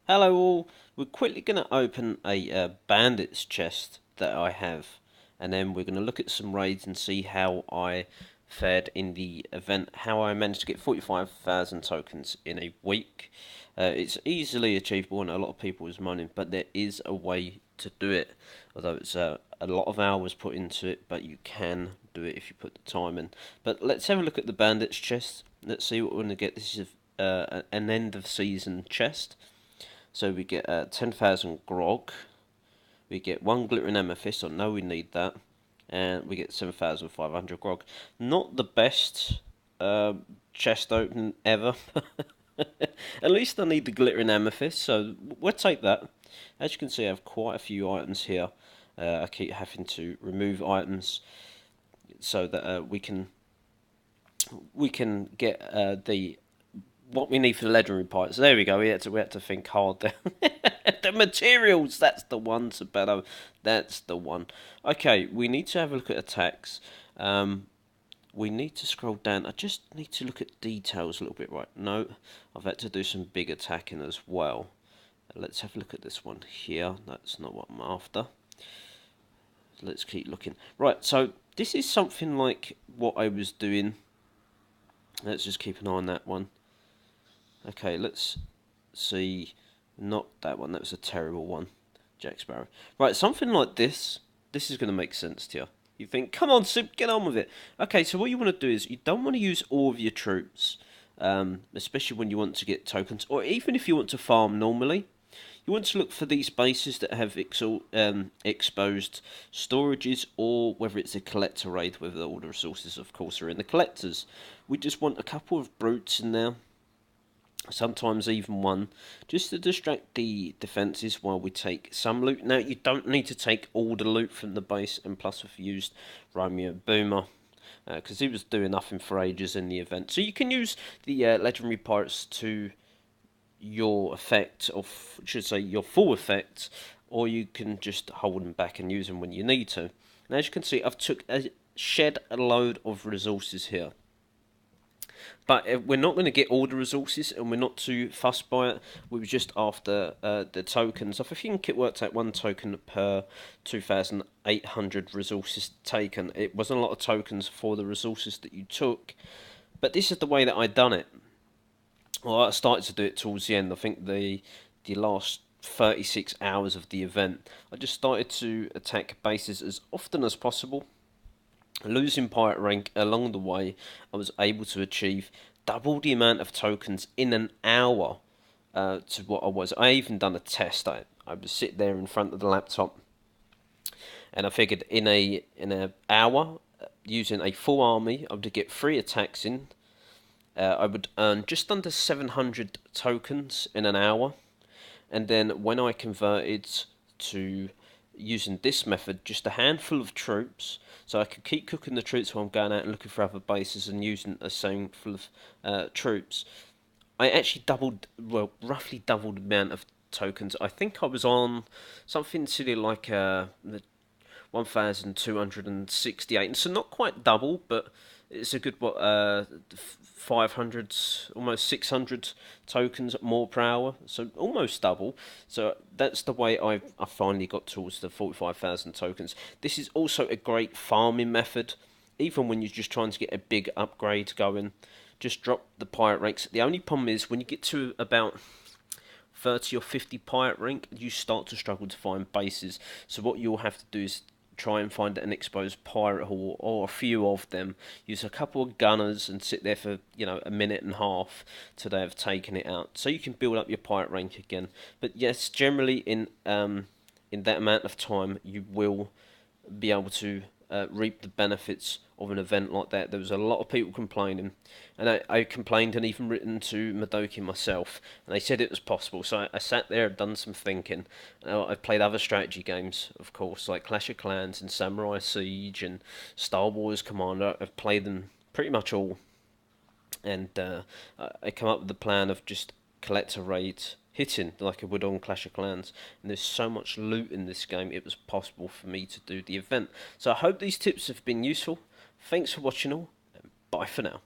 Hello all, we're quickly going to open a bandits chest that I have, and then we're going to look at some raids and see how I fared in the event, how I managed to get 45,000 tokens in a week. It's easily achievable and a lot of people is moaning, but there is a way to do it, although it's a lot of hours put into it, but you can do it if you put the time in. But let's have a look at the bandits chest, let's see what we're going to get. This is an end of season chest. So we get 10,000 grog, we get 1 glittering amethyst, so no we need that, and we get 7,500 grog. Not the best chest opening ever. At least I need the glittering amethyst, so we'll take that. As you can see, I have quite a few items here. I keep having to remove items so that we can get the what we need for the legendary parts. There we go. We had to think hard there. The materials. That's the one, Sabetto. That's the one. Okay, we need to have a look at attacks. We need to scroll down. I just need to look at details a little bit. Right. No, I've had to do some big attacking as well. Let's have a look at this one here. That's not what I'm after. Let's keep looking. Right. So this is something like what I was doing. Let's just keep an eye on that one. Okay, let's see. Not that one. That was a terrible one. Jack Sparrow. Right, something like this. This is going to make sense to you. You think, come on, Sip, get on with it. Okay, so what you want to do is you don't want to use all of your troops, especially when you want to get tokens, or even if you want to farm normally. You want to look for these bases that have exposed storages, or whether it's a collector raid, whether all the resources, of course, are in the collectors. We just want a couple of brutes in there, sometimes even one, just to distract the defences while we take some loot. Now, you don't need to take all the loot from the base, and plus we've used Romeo Boomer, because he was doing nothing for ages in the event. So you can use the legendary pirates to your effect, or should say your full effect, or you can just hold them back and use them when you need to. And as you can see, I've shed a load of resources here. But we're not going to get all the resources, and we're not too fussed by it. We were just after the tokens. I think it worked out 1 token per 2,800 resources taken. It wasn't a lot of tokens for the resources that you took, but this is the way that I done it. Well, I started to do it towards the end. I think the last 36 hours of the event, I just started to attack bases as often as possible. Losing pirate rank along the way, I was able to achieve double the amount of tokens in an hour to what I was. I even done a test. I would sit there in front of the laptop, and I figured in a hour, using a full army, I would get 3 attacks in. I would earn just under 700 tokens in an hour, and then when I converted to using this method, just a handful of troops, so I could keep cooking the troops while I'm going out and looking for other bases and using a same full of troops. I actually doubled, well, roughly doubled the amount of tokens. I think I was on something silly like the 1,268, so not quite double, but it's a good 500, almost 600 tokens more per hour, so almost double. So that's the way I finally got towards the 45,000 tokens. This is also a great farming method, even when you're just trying to get a big upgrade going. Just drop the pirate ranks. The only problem is when you get to about 30 or 50 pirate rank, you start to struggle to find bases. So what you'll have to do is try and find an exposed pirate hall, or a few of them. Use a couple of gunners and sit there for a minute and a half till they have taken it out, so you can build up your pirate rank again. But yes, generally in that amount of time, you will be able to reap the benefits of an event like that. There was a lot of people complaining, and I complained and even written to Madoki myself, and they said it was possible. So I sat there and done some thinking. I've played other strategy games, of course, like Clash of Clans and Samurai Siege and Star Wars Commander. I've played them pretty much all, and I come up with the plan of just collector raids hitting like I would on Clash of Clans, and there's so much loot in this game, it was possible for me to do the event. So I hope these tips have been useful. Thanks for watching all, and bye for now.